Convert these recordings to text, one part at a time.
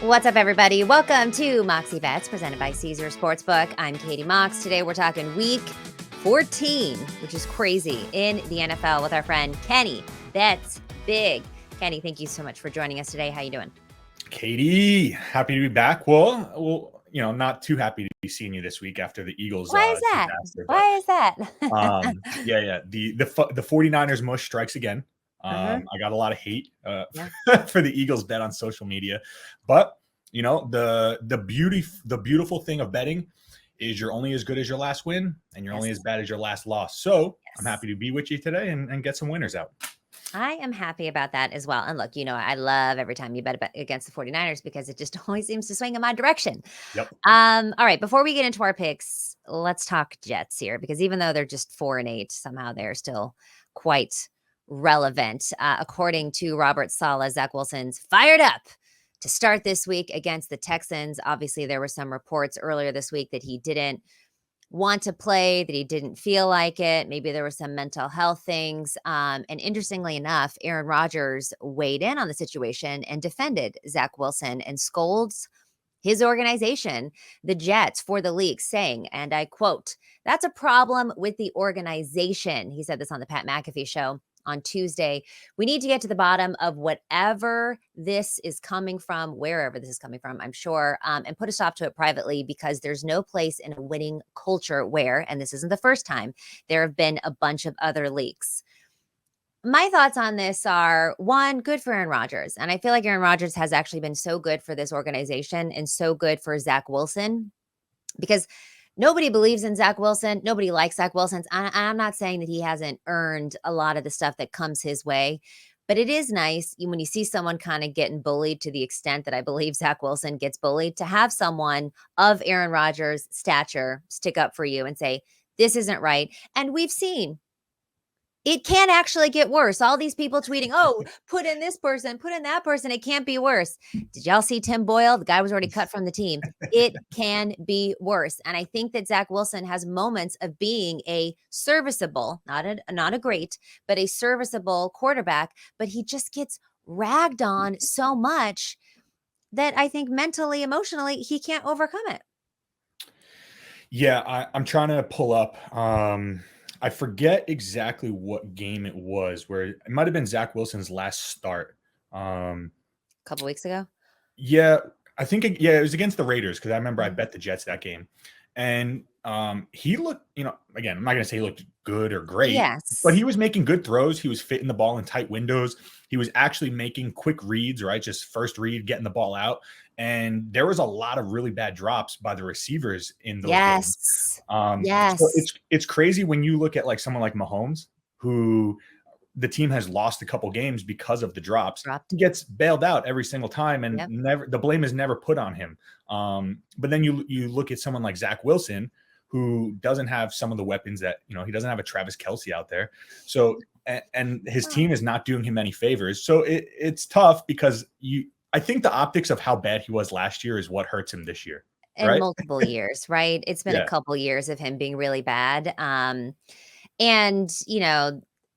What's up, everybody? Welcome to Moxie Bets, presented by Caesar Sportsbook. I'm Katie Mox. Today, we're talking Week 14, which is crazy, in the NFL with our friend Kenny. That's big. Kenny, thank you so much for joining us today. How you doing? Katie, happy to be back. Well, not too happy to be seeing you this week after the Eagles Why is that? disaster. Why is that? Yeah. The 49ers mush strikes again. I got a lot of hate for the Eagles bet on social media, but the beautiful thing of betting is you're only as good as your last win, and you're only as bad as your last loss. So I'm happy to be with you today and get some winners out. I am happy about that as well. And look, I love every time you bet against the 49ers because it just always seems to swing in my direction. Yep. All right. Before we get into our picks, let's talk Jets here, because even though they're just 4-8, somehow they're still quite relevant. According to Robert Saleh, Zach Wilson's fired up to start this week against the Texans. Obviously, there were some reports earlier this week that he didn't want to play, that he didn't feel like it. Maybe there were some mental health things. And interestingly enough, Aaron Rodgers weighed in on the situation and defended Zach Wilson and scolds his organization, the Jets, for the leak, saying, and I quote, "That's a problem with the organization." He said this on the Pat McAfee show on Tuesday. "We need to get to the bottom of whatever this is coming from, wherever this is coming from, I'm sure, and put a stop to it privately, because there's no place in a winning culture where," and this isn't the first time, "there have been a bunch of other leaks." My thoughts on this are, one, good for Aaron Rodgers. And I feel like Aaron Rodgers has actually been so good for this organization and so good for Zach Wilson, because nobody believes in Zach Wilson. Nobody likes Zach Wilson. I'm not saying that he hasn't earned a lot of the stuff that comes his way, but it is nice when you see someone kind of getting bullied to the extent that I believe Zach Wilson gets bullied, to have someone of Aaron Rodgers' stature stick up for you and say, this isn't right. And we've seen it can actually get worse. All these people tweeting, oh, put in this person, put in that person. It can't be worse. Did y'all see Tim Boyle? The guy was already cut from the team. It can be worse. And I think that Zach Wilson has moments of being a serviceable, not a great, but a serviceable quarterback. But he just gets ragged on so much that I think mentally, emotionally, he can't overcome it. Yeah, I'm trying to pull up. I forget exactly what game it was, where it might have been Zach Wilson's last start. A couple weeks ago? Yeah, I think it was against the Raiders, because I remember I bet the Jets that game. And he looked, again, I'm not going to say he looked good or great, but he was making good throws. He was fitting the ball in tight windows. He was actually making quick reads, right? Just first read, getting the ball out. And there was a lot of really bad drops by the receivers in those games. So it's crazy when you look at like someone like Mahomes, who the team has lost a couple games because of the drops. He gets bailed out every single time, and the blame is never put on him. But then you look at someone like Zach Wilson, who doesn't have some of the weapons that, he doesn't have a Travis Kelce out there. So, and his team is not doing him any favors. So it's tough, because I think the optics of how bad he was last year is what hurts him this year. In right? multiple years, right? It's been a couple years of him being really bad. And,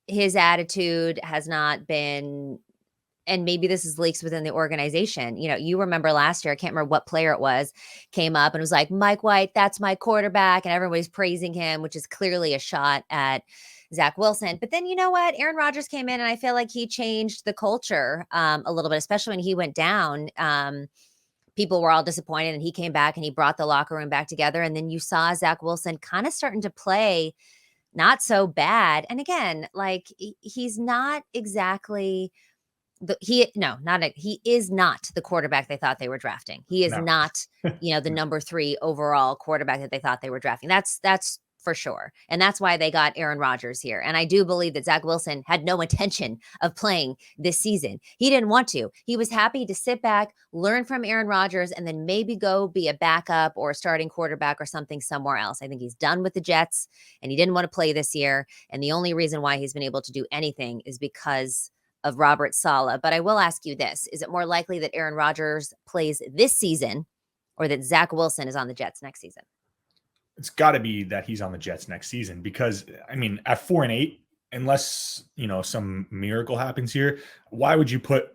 his attitude has not been, and maybe this is leaks within the organization. You remember last year, I can't remember what player it was, came up and was like, Mike White, that's my quarterback. And everybody's praising him, which is clearly a shot at Zach Wilson. But then, you know what? Aaron Rodgers came in, and I feel like he changed the culture a little bit, especially when he went down. People were all disappointed, and he came back and he brought the locker room back together. And then you saw Zach Wilson kind of starting to play not so bad. And again, like, he's not exactly he is not the quarterback they thought they were drafting. He is not, the number 3 overall quarterback that they thought they were drafting. That's for sure. And that's why they got Aaron Rodgers here. And I do believe that Zach Wilson had no intention of playing this season. He didn't want to. He was happy to sit back, learn from Aaron Rodgers, and then maybe go be a backup or a starting quarterback or something somewhere else. I think he's done with the Jets, and he didn't want to play this year. And the only reason why he's been able to do anything is because of Robert Saleh. But I will ask you this. Is it more likely that Aaron Rodgers plays this season, or that Zach Wilson is on the Jets next season? It's got to be that he's on the Jets next season, because at 4-8, unless some miracle happens here, why would you put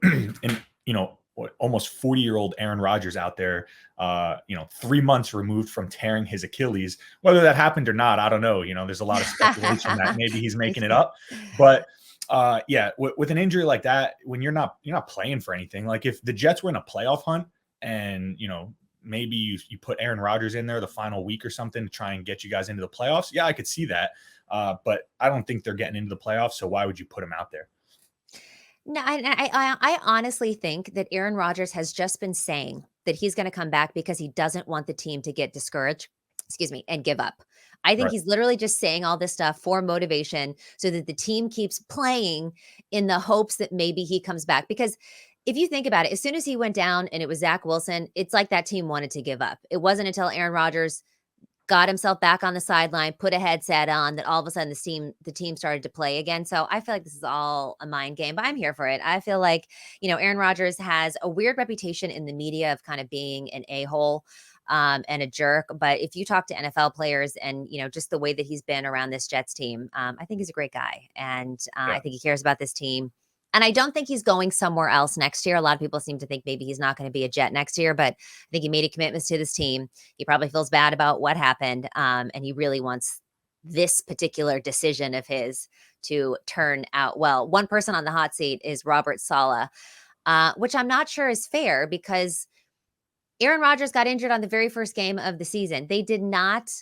almost 40-year-old Aaron Rodgers out there, 3 months removed from tearing his Achilles. Whether that happened or not, I don't know. There's a lot of speculation that maybe he's making it up. But with an injury like that, when you're not playing for anything, like if the Jets were in a playoff hunt and, maybe you put Aaron Rodgers in there the final week or something to try and get you guys into the playoffs. Yeah, I could see that. But I don't think they're getting into the playoffs. So why would you put him out there? No, I honestly think that Aaron Rodgers has just been saying that he's gonna come back because he doesn't want the team to get discouraged, excuse me, and give up. I think Right. he's literally just saying all this stuff for motivation so that the team keeps playing in the hopes that maybe he comes back. Because if you think about it, as soon as he went down and it was Zach Wilson, it's like that team wanted to give up. It wasn't until Aaron Rodgers got himself back on the sideline, put a headset on, that all of a sudden the team started to play again. So I feel like this is all a mind game, but I'm here for it. I feel like, Aaron Rodgers has a weird reputation in the media of kind of being an a-hole and a jerk. But if you talk to NFL players and, just the way that he's been around this Jets team, I think he's a great guy. And I think he cares about this team. And I don't think he's going somewhere else next year. A lot of people seem to think maybe he's not going to be a Jet next year, but I think he made a commitment to this team. He probably feels bad about what happened, and he really wants this particular decision of his to turn out well. One person on the hot seat is Robert Saleh, which I'm not sure is fair because Aaron Rodgers got injured on the very first game of the season. They did not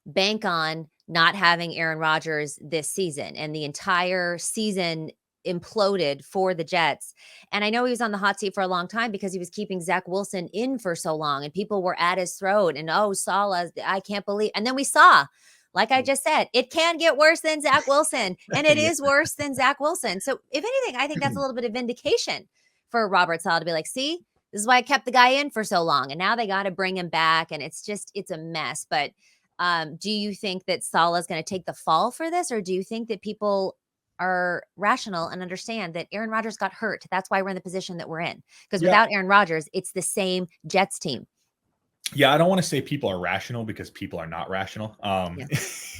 bank on not having Aaron Rodgers this season, and the entire season imploded for the Jets. And I know he was on the hot seat for a long time because he was keeping Zach Wilson in for so long, and people were at his throat. And Salah, I can't believe. And then we saw, like I just said, it can get worse than Zach Wilson, and it is worse than Zach Wilson. So, if anything, I think that's a little bit of vindication for Robert Saleh to be like, see, this is why I kept the guy in for so long. And now they got to bring him back. And it's a mess. But do you think that Saleh is going to take the fall for this? Or do you think that people are rational and understand that Aaron Rodgers got hurt? That's why we're in the position that we're in. Because without Aaron Rodgers, it's the same Jets team. Yeah, I don't want to say people are rational because people are not rational,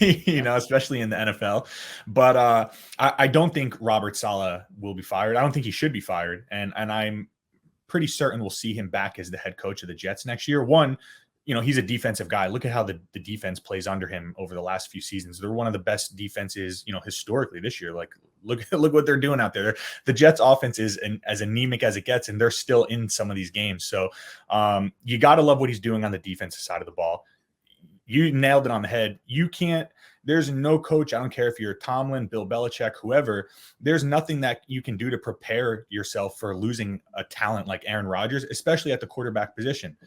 especially in the NFL. But I don't think Robert Saleh will be fired. I don't think he should be fired. And I'm pretty certain we'll see him back as the head coach of the Jets next year. One, he's a defensive guy. Look at how the defense plays under him over the last few seasons. They're one of the best defenses, historically this year. Like, look what they're doing out there. The Jets offense is as anemic as it gets, and they're still in some of these games. So you got to love what he's doing on the defensive side of the ball. You nailed it on the head. There's no coach, I don't care if you're Tomlin, Bill Belichick, whoever, there's nothing that you can do to prepare yourself for losing a talent like Aaron Rodgers, especially at the quarterback position.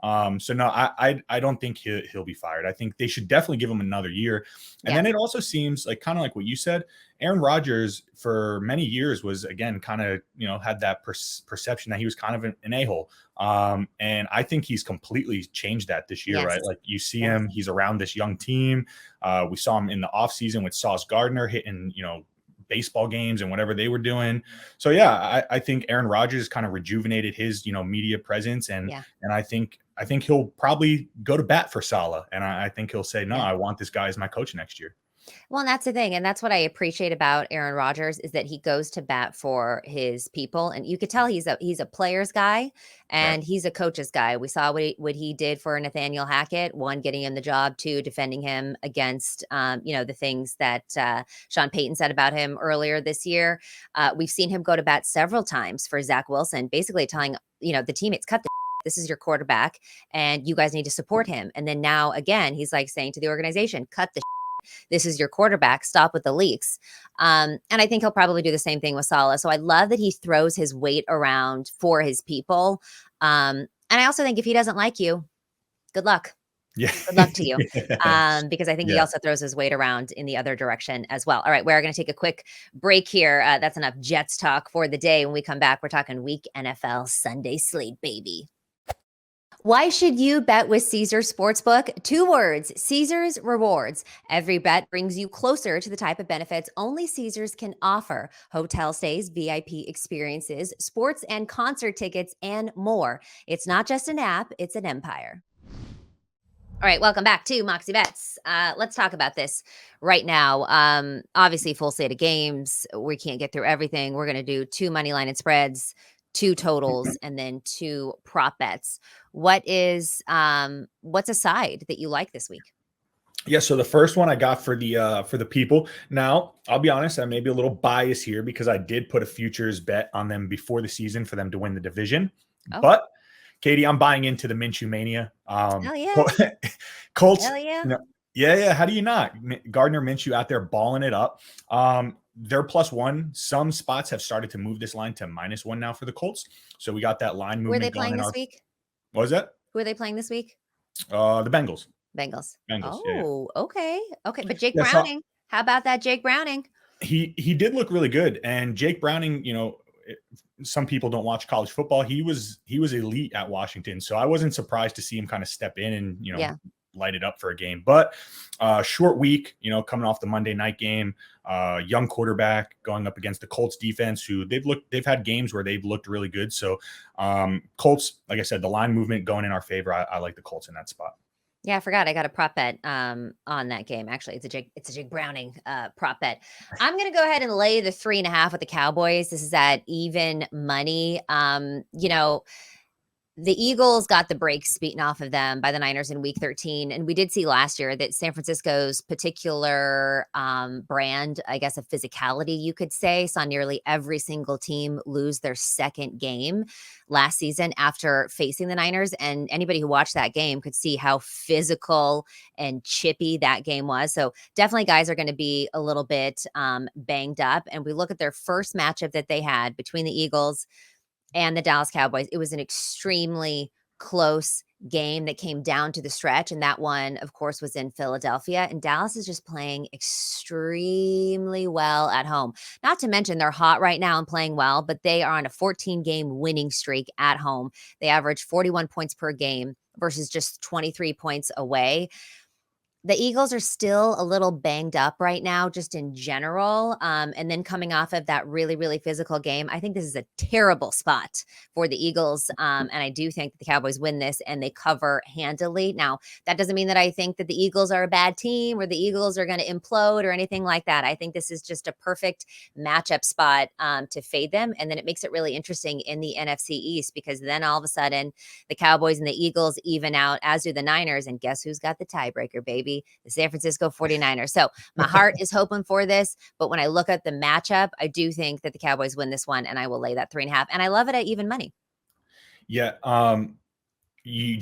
So no, I don't think he'll be fired. I think they should definitely give him another year. And then it also seems like, kind of like what you said, Aaron Rodgers for many years was, again, kind of, had that perception that he was kind of an a-hole. And I think he's completely changed that this year, right? Like you see him, he's around this young team. We saw him in the offseason with Sauce Gardner hitting, baseball games and whatever they were doing. So yeah, I think Aaron Rodgers kind of rejuvenated his, media presence. And I think he'll probably go to bat for Saleh. And I think he'll say, no, I want this guy as my coach next year. Well, and that's the thing. And that's what I appreciate about Aaron Rodgers is that he goes to bat for his people. And you could tell he's a player's guy and he's a coach's guy. We saw what he did for Nathaniel Hackett, one, getting him the job, two, defending him against, the things that Sean Payton said about him earlier this year. We've seen him go to bat several times for Zach Wilson, basically telling, the teammates, cut the this is your quarterback and you guys need to support him. And then now again, he's like saying to the organization, cut the this is your quarterback. Stop with the leaks. And I think he'll probably do the same thing with Saleh. So I love that he throws his weight around for his people. And I also think if he doesn't like you, good luck. Yeah. Good luck to you. Because I think he also throws his weight around in the other direction as well. All right. We're going to take a quick break here. That's enough Jets talk for the day. When we come back, we're talking week NFL Sunday slate, baby. Why should you bet with Caesars Sportsbook? 2 words, Caesars Rewards. Every bet brings you closer to the type of benefits only Caesars can offer. Hotel stays, VIP experiences, sports and concert tickets, and more. It's not just an app, it's an empire. All right, welcome back to Moxie Bets. Let's talk about this right now. Obviously, full slate of games. We can't get through everything. We're going to do 2 money line and spreads, 2 totals, and then 2 prop bets. What's a side that you like this week? Yeah, so the first one I got for the people. Now, I'll be honest, I may be a little biased here because I did put a futures bet on them before the season for them to win the division. Oh. But Katie, I'm buying into the Minshew mania. Hell yeah. Colts. Hell yeah. Yeah. How do you not? Gardner Minshew out there balling it up. They're +1. Some spots have started to move this line to -1 now for the Colts. So we got that line movement. Who are they playing this week? What was that? Who are they playing this week? The Bengals. Bengals. Yeah. Oh, okay. Okay. But Jake Yeah, so Browning, how about that Jake Browning? he did look really good. And Jake Browning, some people don't watch college football. He was elite at Washington. So I wasn't surprised to see him kind of step in and, light it up for a game. But short week, coming off the Monday night game, young quarterback going up against the Colts defense, who they've had games where they've looked really good. So Colts, like I said, the line movement going in our favor. I like the Colts in that spot. Yeah, I forgot. I got a prop bet on that game. Actually, it's a Jake Browning prop bet. I'm gonna go ahead and lay the 3.5 with the Cowboys. This is at even money. The Eagles got the brakes beaten off of them by the Niners in week 13. And we did see last year that San Francisco's particular brand, I guess, of physicality, you could say, saw nearly every single team lose their second game last season after facing the Niners. And anybody who watched that game could see how physical and chippy that game was. So definitely guys are going to be a little bit banged up. And we look at their first matchup that they had between the Eagles and the Dallas Cowboys. It was an extremely close game that came down to the stretch. And that one, of course, was in Philadelphia. And Dallas is just playing extremely well at home. Not to mention they're hot right now and playing well, but they are on a 14-game winning streak at home. They average 41 points per game versus just 23 points away. The Eagles are still a little banged up right now, just in general. And then coming off of that really, really physical game, I think this is a terrible spot for the Eagles. And I do think that the Cowboys win this and they cover handily. Now, that doesn't mean that I think that the Eagles are a bad team or the Eagles are going to implode or anything like that. I think this is just a perfect matchup spot to fade them. And then it makes it really interesting in the NFC East, because then all of a sudden the Cowboys and the Eagles even out, as do the Niners. And guess who's got the tiebreaker, baby? The San Francisco 49ers. So my heart is hoping for this, but when I look at the matchup, I do think that the Cowboys win this one, and I will lay that 3.5. And I love it at even money. Yeah. You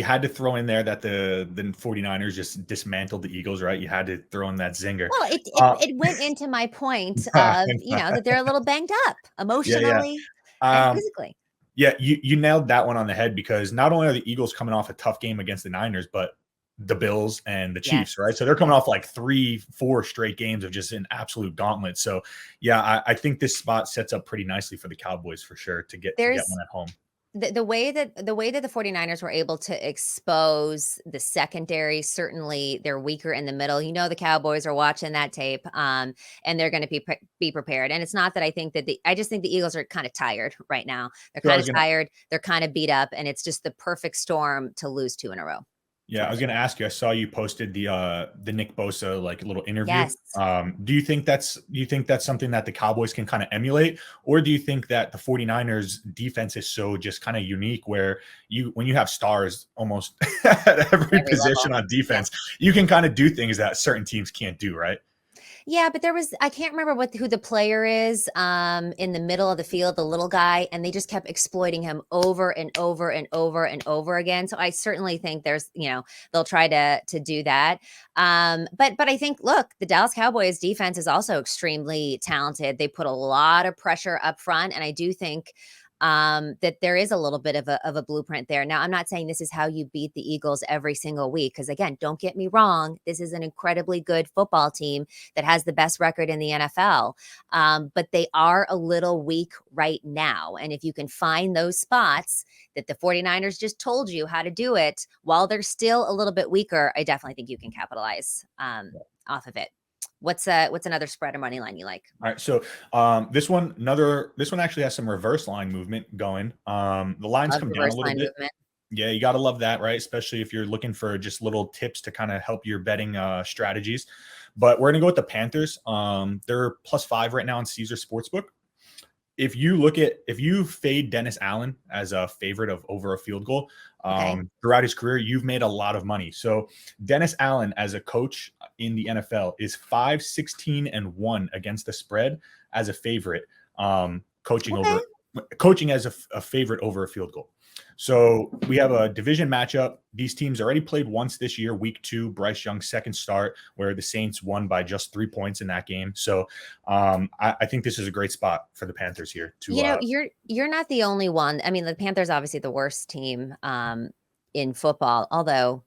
had to throw in there that the 49ers just dismantled the Eagles, right? You had to throw in that zinger. Well, it went into my point of, that they're a little banged up emotionally and physically. Yeah, you nailed that one on the head, because not only are the Eagles coming off a tough game against the Niners, but the Bills and the Chiefs, right? So they're coming off like 3-4 straight games of just an absolute gauntlet. So yeah, I think this spot sets up pretty nicely for the Cowboys for sure to get one at home. The way that the 49ers were able to expose the secondary, certainly they're weaker in the middle. The Cowboys are watching that tape, and they're going to be prepared. And it's not that I think that I just think the Eagles are kind of tired right now. They're kind of tired. They're kind of beat up, and it's just the perfect storm to lose 2 in a row. Yeah, I was going to ask you. I saw you posted the Nick Bosa little interview. Yes. Do you think that's something that the Cowboys can kind of emulate, or do you think that the 49ers defense is so just kind of unique where when you have stars almost at every position level on defense, you can kind of do things that certain teams can't do, right? Yeah, but I can't remember who the player is in the middle of the field, the little guy, and they just kept exploiting him over and over and over and over again. So I certainly think there's, they'll try to do that. But I think, look, the Dallas Cowboys defense is also extremely talented. They put a lot of pressure up front, and I do think that there is a little bit of a blueprint there. Now, I'm not saying this is how you beat the Eagles every single week, because again, don't get me wrong, this is an incredibly good football team that has the best record in the NFL. But they are a little weak right now. And if you can find those spots that the 49ers just told you how to do it while they're still a little bit weaker, I definitely think you can capitalize off of it. What's another spread or money line you like? All right, so this one actually has some reverse line movement going. The lines come down a little bit. Movement. Yeah, you got to love that, right? Especially if you're looking for just little tips to kind of help your betting strategies. But we're gonna go with the Panthers. They're +5 right now on Caesar Sportsbook. if you fade Dennis Allen as a favorite of over a field goal throughout his career, you've made a lot of money. So Dennis Allen as a coach in the NFL is 5-16-1 against the spread as a favorite, coaching as a favorite over a field goal. So we have a division matchup. These teams already played once this year, week 2, Bryce Young's second start, where the Saints won by just 3 points in that game. So I think this is a great spot for the Panthers here. You're not the only one. I mean, the Panthers obviously the worst team in football, although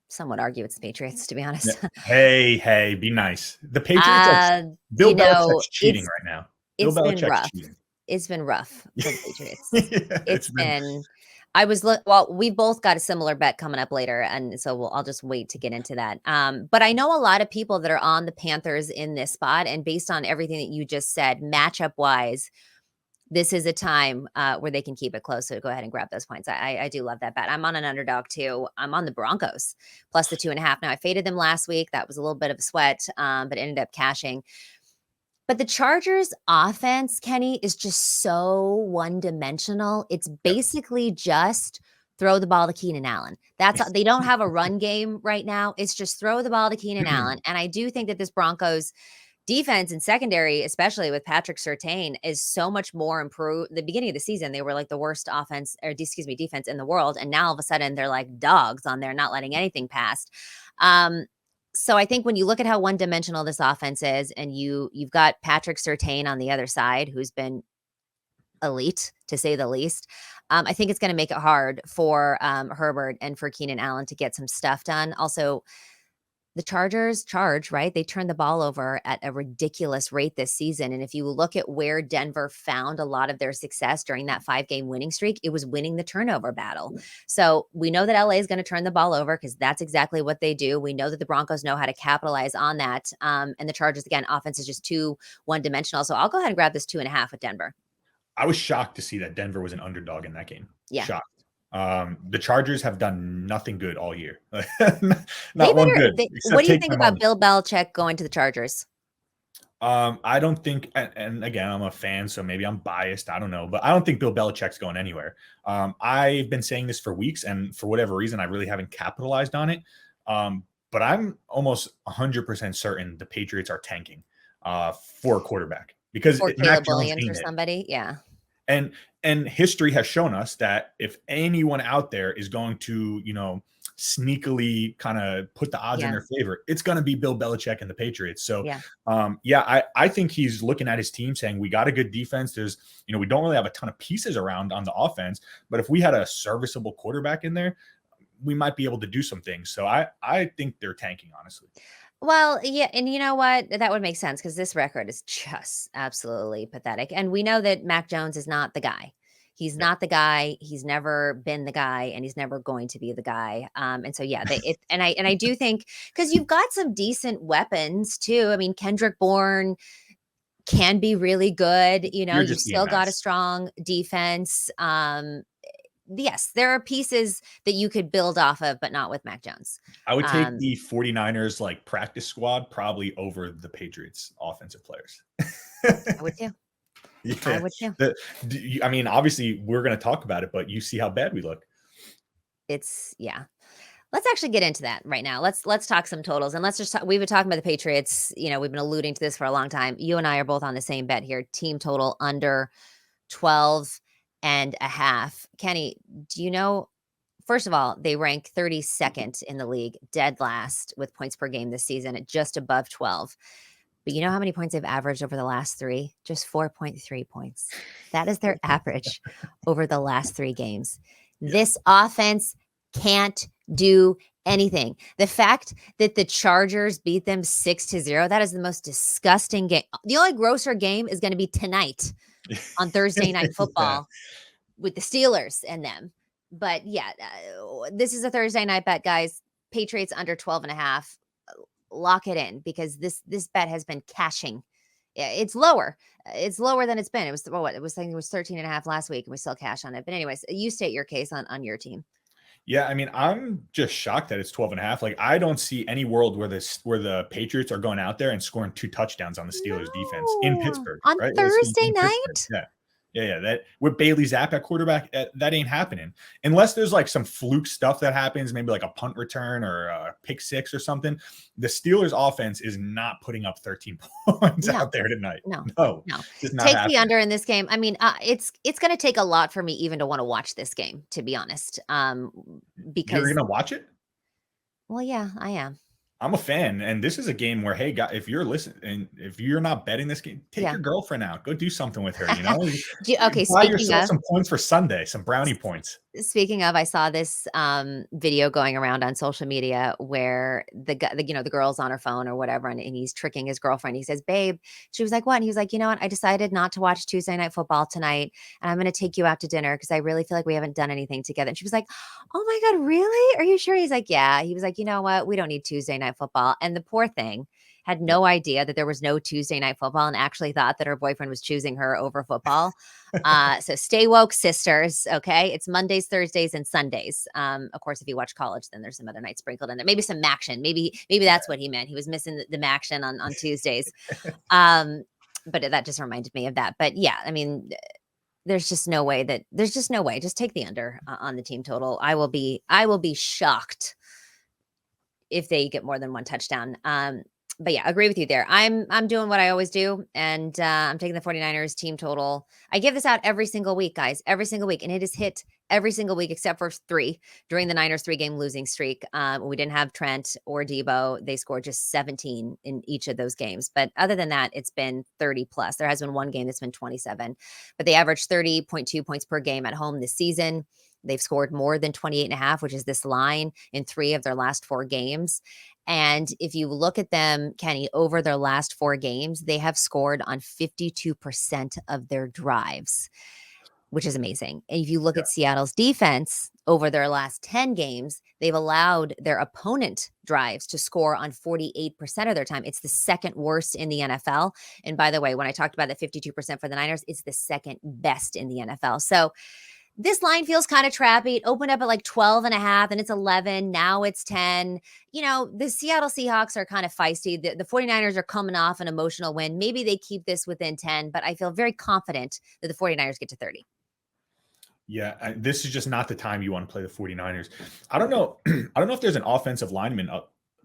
some would argue it's the Patriots, to be honest. Hey, be nice. The Patriots Bill Belichick's cheating right now. Bill Belichick's cheating. It's been rough for the Patriots. We both got a similar bet coming up later, and so I'll just wait to get into that. But I know a lot of people that are on the Panthers in this spot, and based on everything that you just said, matchup wise, this is a time where they can keep it close. So go ahead and grab those points. I do love that bet. I'm on an underdog too. I'm on the Broncos plus the 2.5. Now I faded them last week. That was a little bit of a sweat, but ended up cashing. But the Chargers offense, Kenny, is just so one-dimensional. It's basically just throw the ball to Keenan Allen. They don't have a run game right now. It's just throw the ball to Keenan Allen. And I do think that this Broncos defense and secondary, especially with Patrick Surtain, is so much more improved. The beginning of the season, they were like the worst defense in the world. And now all of a sudden they're like dogs on there, not letting anything pass. So I think when you look at how one-dimensional this offense is, and you've got Patrick Surtain on the other side, who's been elite, to say the least, I think it's going to make it hard for Herbert and for Keenan Allen to get some stuff done. Also, the Chargers right? They turned the ball over at a ridiculous rate this season. And if you look at where Denver found a lot of their success during that 5-game winning streak, it was winning the turnover battle. So we know that LA is going to turn the ball over because that's exactly what they do. We know that the Broncos know how to capitalize on that. And the Chargers, again, offense is just too one-dimensional. So I'll go ahead and grab this 2.5 with Denver. I was shocked to see that Denver was an underdog in that game. Yeah. Shocked. The Chargers have done nothing good all year. Not one good. What do you think about Bill Belichick going to the Chargers? I don't think, and again, I'm a fan, so maybe I'm biased. I don't know, but I don't think Bill Belichick's going anywhere. I've been saying this for weeks, and for whatever reason, I really haven't capitalized on it. But I'm almost 100% certain the Patriots are tanking for a quarterback because Caleb Williams or somebody, yeah. And history has shown us that if anyone out there is going to, sneakily kind of put the odds in their favor, it's going to be Bill Belichick and the Patriots. So, I think he's looking at his team saying, we got a good defense. There's, we don't really have a ton of pieces around on the offense, but if we had a serviceable quarterback in there, we might be able to do some things. So I think they're tanking, honestly. Well, yeah, and you know what? That would make sense because this record is just absolutely pathetic. And we know that Mac Jones is not the guy. He's not the guy. He's never been the guy, and he's never going to be the guy. And so, I do think because you've got some decent weapons too. I mean, Kendrick Bourne can be really good. You've still got a strong defense. Yes, there are pieces that you could build off of, but not with Mac Jones. I would take the 49ers practice squad probably over the Patriots offensive players. I would too. Yeah. I would too. Obviously we're going to talk about it, but you see how bad we look. Let's actually get into that right now. Let's talk some totals, and let's just talk. We've been talking about the Patriots. We've been alluding to this for a long time. You and I are both on the same bet here. Team total under 12.5. Kenny, do you know, first of all, they rank 32nd in the league, dead last with points per game this season at just above 12. But you know how many points they've averaged over the last 3? Just 4.3 points. That is their average over the last 3 games. This offense can't do anything. The fact that the Chargers beat them 6-0, that is the most disgusting game. The only grosser game is going to be tonight on Thursday Night Football with the Steelers and them. But this is a Thursday night bet, guys. Patriots under 12.5. Lock it in because this bet has been cashing. It's lower. It's lower than it's been. It was 13.5 last week, and we still cash on it. But anyways, you state your case on your team. Yeah, I'm just shocked that it's 12.5. I don't see any world where the Patriots are going out there and scoring 2 touchdowns on the Steelers defense in Pittsburgh on Thursday night. Yeah. Yeah, that with Bailey Zapp at quarterback, that ain't happening unless there's like some fluke stuff that happens, maybe like a punt return or a pick six or something. The Steelers' offense is not putting up 13 points out there tonight. No, just not Take happening. the under in this game. I mean, it's going to take a lot for me even to want to watch this game, to be honest. Because you're gonna watch it. Well, yeah, I am. I'm a fan, and this is a game where, hey, guys, if you're listening and if you're not betting this game, take your girlfriend out, go do something with her. Okay, buy yourself some points for Sunday, some brownie points. Speaking of, I saw this video going around on social media where the girl's on her phone or whatever, and he's tricking his girlfriend. He says, "Babe," she was like, "What?" And he was like, "You know what? I decided not to watch Tuesday Night Football tonight, and I'm going to take you out to dinner because I really feel like we haven't done anything together." And she was like, "Oh my God, really? Are you sure?" He's like, "Yeah." He was like, "You know what? We don't need Tuesday Night Football." And the poor thing had no idea that there was no Tuesday Night Football and actually thought that her boyfriend was choosing her over football. So stay woke, sisters. Okay. It's Mondays, Thursdays, and Sundays. Of course, if you watch college, then there's some other nights sprinkled in there. Maybe some Maction. Maybe that's what he meant. He was missing the Maction on Tuesdays. But that just reminded me of that. But yeah, I mean, there's just no way. Just take the under on the team total. I will be shocked if they get more than one touchdown. But yeah, agree with you there. I'm doing what I always do, and I'm taking the 49ers team total. I give this out every single week, guys, every single week, and it is hit every single week except for 3 during the Niners 3-game losing streak. We didn't have Trent or Debo. They scored just 17 in each of those games. But other than that, it's been 30 plus. There has been one game that's been 27, but they averaged 30.2 points per game at home this season. They've scored more than 28.5, which is this line, in 3 of their last 4 games. And if you look at them, Kenny, over their last 4 games, they have scored on 52% of their drives, which is amazing. And if you look at Seattle's defense over their last 10 games, they've allowed their opponent drives to score on 48% of their time. It's the second worst in the NFL. And by the way, when I talked about the 52% for the Niners, it's the second best in the NFL. So this line feels kind of trappy. It opened up at like 12.5 and it's 11. Now it's 10. The Seattle Seahawks are kind of feisty. The 49ers are coming off an emotional win. Maybe they keep this within 10, but I feel very confident that the 49ers get to 30. Yeah, this is just not the time you want to play the 49ers. I don't know. I don't know if there's an offensive lineman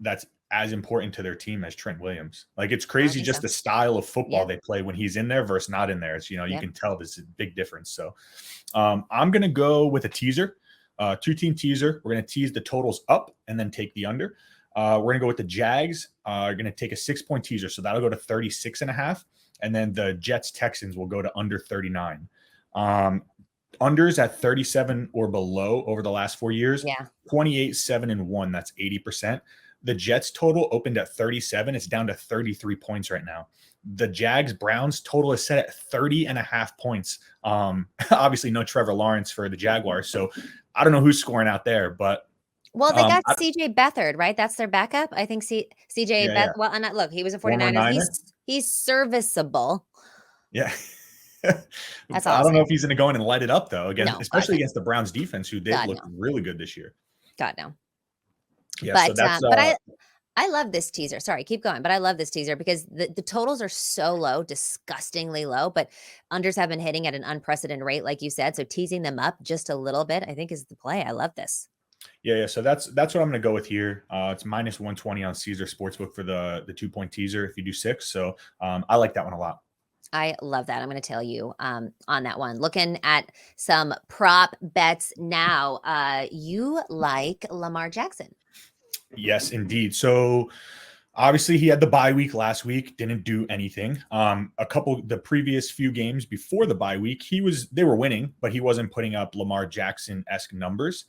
that's as important to their team as Trent Williams. Like, it's crazy just the style of football they play when he's in there versus not in there. It's, you can tell this is a big difference. So I'm going to go with a teaser, 2-team teaser. We're going to tease the totals up and then take the under. We're going to go with the Jags. Are going to take a 6-point teaser. So that'll go to 36.5. And then the Jets Texans will go to under 39. Unders at 37 or below over the last 4 years. 28, 7-1. That's 80%. The Jets total opened at 37. It's down to 33 points right now. The Jags Browns total is set at 30.5 points. Obviously no Trevor Lawrence for the Jaguars. So I don't know who's scoring out there, but well, they got CJ Beathard, right? That's their backup. I think CJ Beathard. Well, and look, he was a 49er. He's serviceable. Yeah. That's I don't know if he's going to go in and light it up though, especially against the Browns defense, who did look really good this year. God, no. Yeah, but so that's, but I love this teaser. Sorry, keep going. But I love this teaser because the totals are so low, disgustingly low, but unders have been hitting at an unprecedented rate, like you said. So teasing them up just a little bit, I think, is the play. I love this. Yeah. So that's what I'm going to go with here. It's minus 120 on Caesar Sportsbook for the 2-point teaser if you do 6. So I like that one a lot. I love that. I'm going to tell you on that one. Looking at some prop bets now. You like Lamar Jackson. Yes, indeed. So obviously he had the bye week last week, didn't do anything. The previous few games before the bye week, they were winning, but he wasn't putting up Lamar Jackson-esque numbers.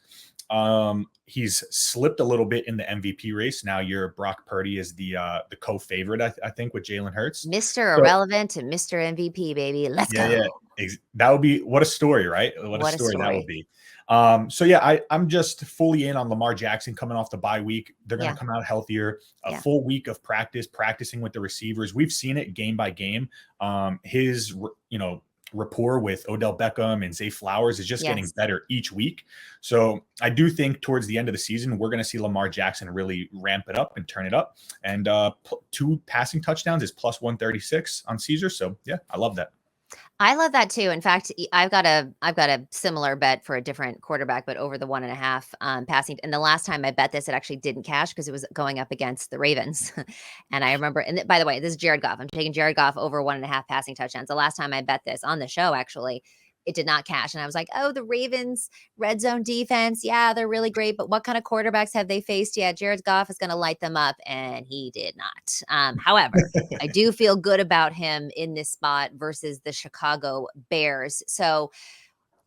He's slipped a little bit in the MVP race. Now Brock Purdy is the co-favorite, I think, with Jalen Hurts. Mr. Irrelevant and Mr. MVP, baby. Let's go. Yeah. That would be, what a story, right? What a story that would be. I'm just fully in on Lamar Jackson coming off the bye week. They're going to come out healthier, full week of practicing with the receivers. We've seen it game by game. His, rapport with Odell Beckham and Zay Flowers is just getting better each week. So I do think towards the end of the season, we're going to see Lamar Jackson really ramp it up and turn it up. And 2 passing touchdowns is plus 136 on Caesar. So yeah, I love that. I love that too. In fact, I've got a similar bet for a different quarterback, but over the 1.5 passing. And the last time I bet this, it actually didn't cash because it was going up against the Ravens. And I remember, and by the way, this is Jared Goff. I'm taking Jared Goff over 1.5 passing touchdowns. The last time I bet this on the show, actually, it did not cash. And I was like, oh, the Ravens red zone defense. Yeah, they're really great. But what kind of quarterbacks have they faced? Yeah, Jared Goff is going to light them up. And he did not. However, I do feel good about him in this spot versus the Chicago Bears. So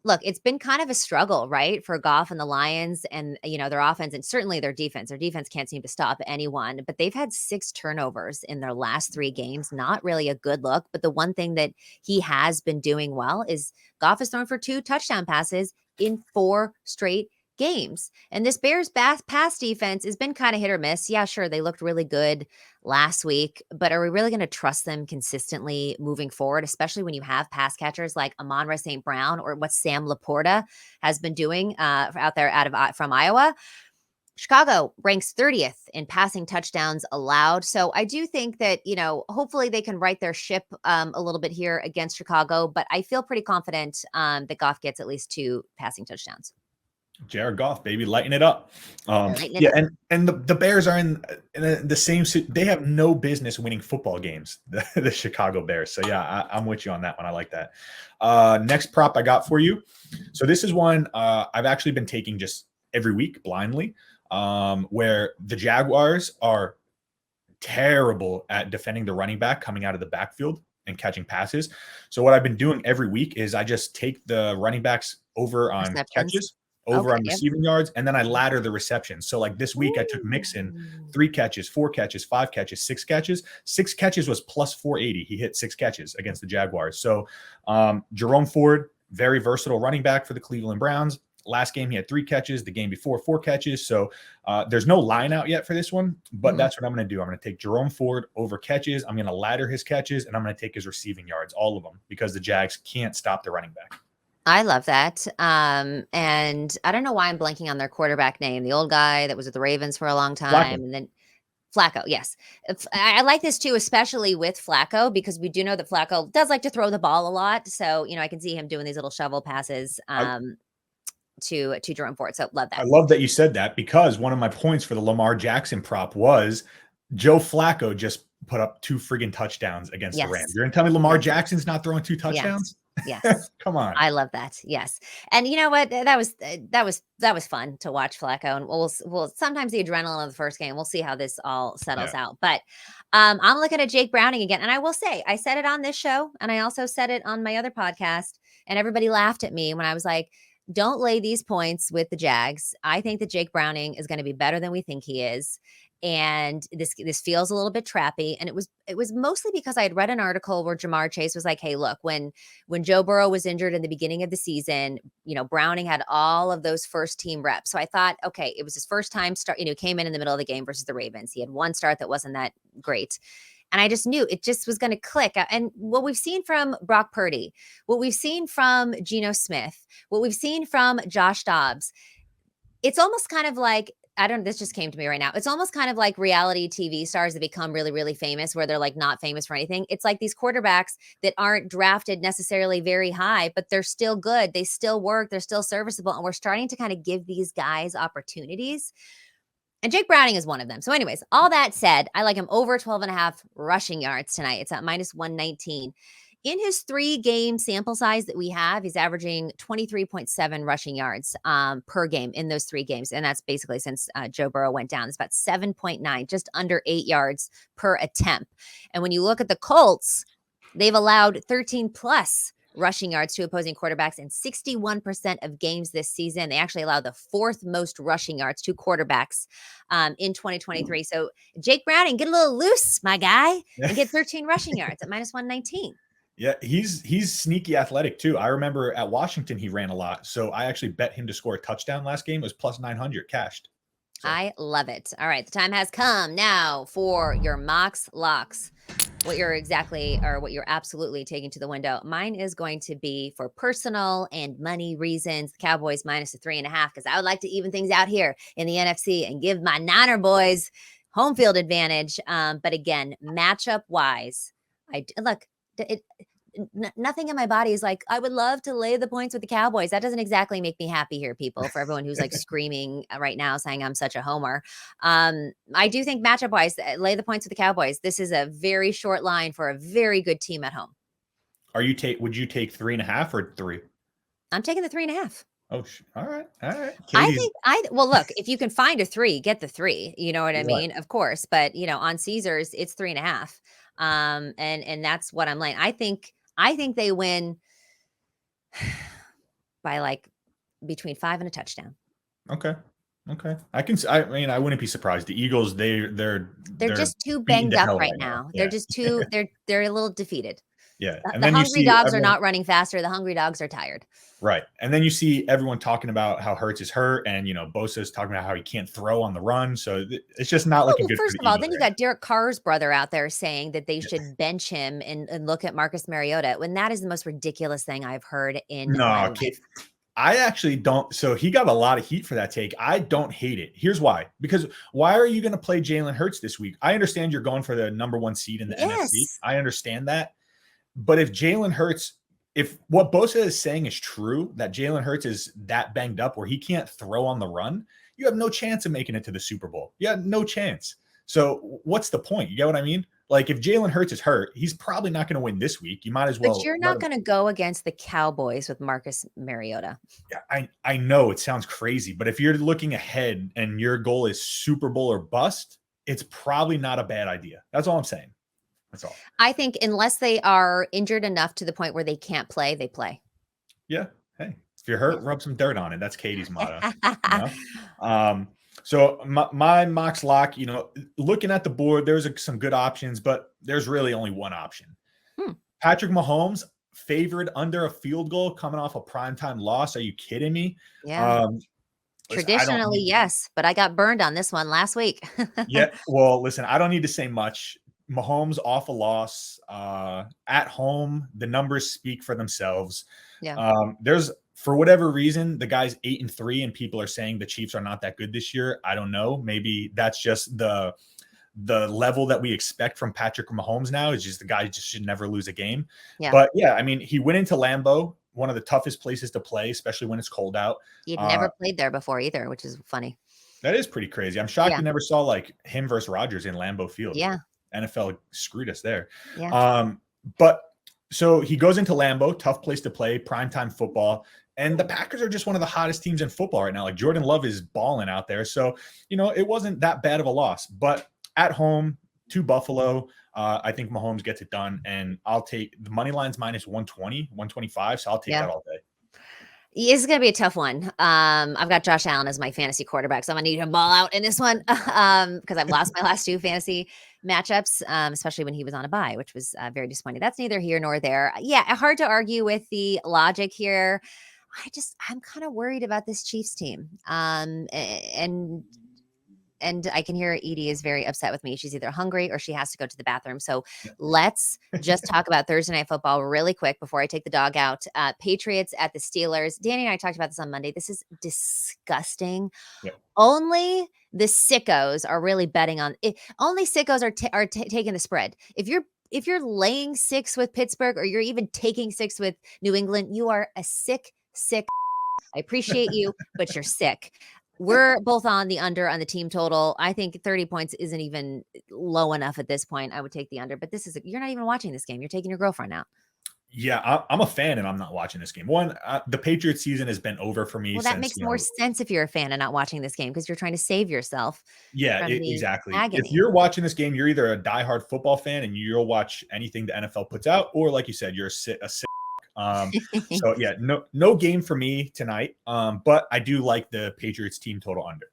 look, it's been kind of a struggle, right, for Goff and the Lions and, their offense and certainly their defense. Their defense can't seem to stop anyone, but they've had 6 turnovers in their last 3 games. Not really a good look, but the one thing that he has been doing well is Goff has thrown for 2 touchdown passes in 4 straight games. And this Bears pass defense has been kind of hit or miss. Yeah, sure, they looked really good last week, but are we really going to trust them consistently moving forward, especially when you have pass catchers like Amon-Ra St. Brown or what Sam Laporta has been doing out there from Iowa? Chicago ranks 30th in passing touchdowns allowed. So I do think that, hopefully they can right their ship a little bit here against Chicago, but I feel pretty confident that Goff gets at least 2 passing touchdowns. Jared Goff, baby, lighten it up. And the Bears are in the same. They have no business winning football games. The Chicago Bears. So yeah, I'm with you on that one. I like that. Next prop I got for you. So this is one I've actually been taking just every week blindly. Where the Jaguars are terrible at defending the running back coming out of the backfield and catching passes. So what I've been doing every week is I just take the running backs over on catches, over on receiving yards, and then I ladder the receptions. So like this week I took Mixon 3 catches, 4 catches, 5 catches, 6 catches. 6 catches was plus 480. He hit 6 catches against the Jaguars. So Jerome Ford, very versatile running back for the Cleveland Browns. Last game, he had 3 catches. The game before, 4 catches. So there's no line out yet for this one, but that's what I'm going to do. I'm going to take Jerome Ford over catches. I'm going to ladder his catches, and I'm going to take his receiving yards, all of them, because the Jags can't stop the running back. I love that. And I don't know why I'm blanking on their quarterback name, the old guy that was with the Ravens for a long time. And then Flacco, yes. I like this too, especially with Flacco, because we do know that Flacco does like to throw the ball a lot. So, I can see him doing these little shovel passes to Jerome Ford. So love that. I love that you said that, because one of my points for the Lamar Jackson prop was Joe Flacco just put up 2 friggin' touchdowns against the Rams. You're going to tell me Lamar Jackson's not throwing 2 touchdowns? Yes. Come on. I love that. Yes. And you know what? That was fun to watch Flacco. And we'll sometimes the adrenaline of the first game. We'll see how this all settles out. But I'm looking at Jake Browning again. And I will say, I said it on this show, and I also said it on my other podcast, and everybody laughed at me when I was like, don't lay these points with the Jags. I think that Jake Browning is going to be better than we think he is. And this feels a little bit trappy. And it was mostly because I had read an article where Jamar Chase was like, hey, look, when Joe Burrow was injured in the beginning of the season, Browning had all of those first team reps. So I thought, okay, it was his first time start, came in the middle of the game versus the Ravens. He had one start that wasn't that great. And I just knew it just was going to click. And what we've seen from Brock Purdy, what we've seen from Geno Smith, what we've seen from Josh Dobbs, it's almost kind of like, this just came to me right now. It's almost kind of like reality TV stars that become really, really famous, where they're like not famous for anything. It's like these quarterbacks that aren't drafted necessarily very high, but they're still good. They still work. They're still serviceable. And we're starting to kind of give these guys opportunities. And Jake Browning is one of them. So anyways, all that said, I like him over 12.5 rushing yards tonight. It's at minus 119. In his 3-game sample size that we have, he's averaging 23.7 rushing yards per game in those 3 games. And that's basically since Joe Burrow went down. It's about 7.9, just under 8 yards per attempt. And when you look at the Colts, they've allowed 13 plus rushing yards to opposing quarterbacks in 61% of games this season. They actually allowed the 4th most rushing yards to quarterbacks in 2023. So Jake Browning, get a little loose, my guy, and get 13 rushing yards at minus 119. Yeah, he's sneaky athletic too. I remember at Washington, he ran a lot. So I actually bet him to score a touchdown last game. It was plus 900 cashed. So. I love it. All right. The time has come now for your Mox Locks. What you're absolutely taking to the window. Mine is going to be for personal and money reasons. The Cowboys minus the 3.5, because I would like to even things out here in the NFC and give my Niner boys home field advantage. But again, matchup wise, nothing in my body is like, I would love to lay the points with the Cowboys. That doesn't exactly make me happy here, people, for everyone who's like screaming right now saying I'm such a homer. I do think matchup wise, lay the points with the Cowboys. This is a very short line for a very good team at home. Would you take 3.5 or 3? I'm taking the 3.5. Oh, all right. Well, look, if you can find a 3, get the 3. You know what I mean? Of course. But on Caesars, it's 3.5. And that's what I'm laying. I think they win by like between 5 and a touchdown. Okay. I mean, I wouldn't be surprised. The Eagles, they're just too banged up right now. Yeah. They're just too, they're a little defeated. Yeah. And the hungry dogs are not running faster. The hungry dogs are tired. Right. And then you see everyone talking about how Hurts is hurt, and Bosa's talking about how he can't throw on the run. So it's just not looking good. First of all, then you got Derek Carr's brother out there saying that they should bench him and look at Marcus Mariota, when that is the most ridiculous thing I've heard in my life. I actually don't. So he got a lot of heat for that take. I don't hate it. Here's why. Because why are you going to play Jalen Hurts this week? I understand you're going for the number 1 seed in the NFC. I understand that. But if Jalen Hurts, if what Bosa is saying is true, that Jalen Hurts is that banged up where he can't throw on the run, you have no chance of making it to the Super Bowl. You have no chance. So what's the point? You get what I mean? Like, if Jalen Hurts is hurt, he's probably not going to win this week. You might as well. But you're not going to go against the Cowboys with Marcus Mariota. Yeah, I know it sounds crazy, but if you're looking ahead and your goal is Super Bowl or bust, it's probably not a bad idea. That's all I'm saying. That's all. I think unless they are injured enough to the point where they can't play, they play. Yeah. Hey, if you're hurt, rub some dirt on it. That's Katie's motto. So my Mox Lock, looking at the board, there's some good options, but there's really only one option. Patrick Mahomes favored under a field goal coming off a primetime loss. Are you kidding me? Yeah. Traditionally, yes, but I got burned on this one last week. Yeah. Well, listen, I don't need to say much. Mahomes off a loss at home. The numbers speak for themselves. Yeah. There's, for whatever reason, the guy's 8-3, and people are saying the Chiefs are not that good this year. I don't know. Maybe that's just the level that we expect from Patrick Mahomes now. Is just the guy just should never lose a game. Yeah. But yeah, I mean, he went into Lambeau, one of the toughest places to play, especially when it's cold out. He'd never played there before either, which is funny. That is pretty crazy. I'm shocked you never saw like him versus Rodgers in Lambeau Field. Yeah. NFL screwed us there. Yeah. But so he goes into Lambeau, tough place to play, primetime football. And the Packers are just one of the hottest teams in football right now. Like, Jordan Love is balling out there. So, it wasn't that bad of a loss. But at home to Buffalo, I think Mahomes gets it done. And I'll take the money lines minus 120, 125. So I'll take that all day. This is going to be a tough one. I've got Josh Allen as my fantasy quarterback, so I'm going to need him ball out in this one because I've lost my last 2 fantasy matchups, especially when he was on a bye, which was very disappointing. That's neither here nor there. Yeah, hard to argue with the logic here. I'm kind of worried about this Chiefs team. And I can hear Edie is very upset with me. She's either hungry or she has to go to the bathroom. So let's just talk about Thursday Night Football really quick before I take the dog out. Patriots at the Steelers. Danny and I talked about this on Monday. This is disgusting. Yeah. Only the sickos are really betting on it. Only sickos are taking the spread. If you're laying 6 with Pittsburgh, or you're even taking 6 with New England, you are a sick. I appreciate you, but you're sick. We're both on the under on the team total. I think 30 points isn't even low enough at this point. I would take the under, but you're not even watching this game. You're taking your girlfriend out. Yeah, I'm a fan and I'm not watching this game. One, the Patriots season has been over for me. Well, that makes more sense if you're a fan and not watching this game, because you're trying to save yourself. Yeah, exactly. Agony. If you're watching this game, you're either a diehard football fan and you'll watch anything the NFL puts out, or like you said, you're a sick. So yeah, no game for me tonight. But I do like the Patriots team total under.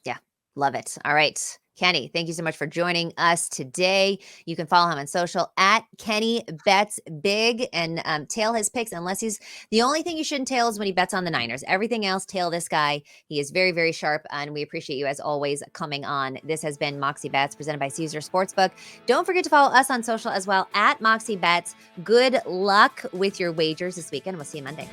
Yeah, love it. All right, Kenny, thank you so much for joining us today. You can follow him on social at Kenny Bets Big, and tail his picks. Unless he's the only thing you shouldn't tail is when he bets on the Niners. Everything else, tail this guy. He is very, very sharp, and we appreciate you as always coming on. This has been Moxie Bets presented by Caesar Sportsbook. Don't forget to follow us on social as well at Moxie Bets. Good luck with your wagers this weekend. We'll see you Monday.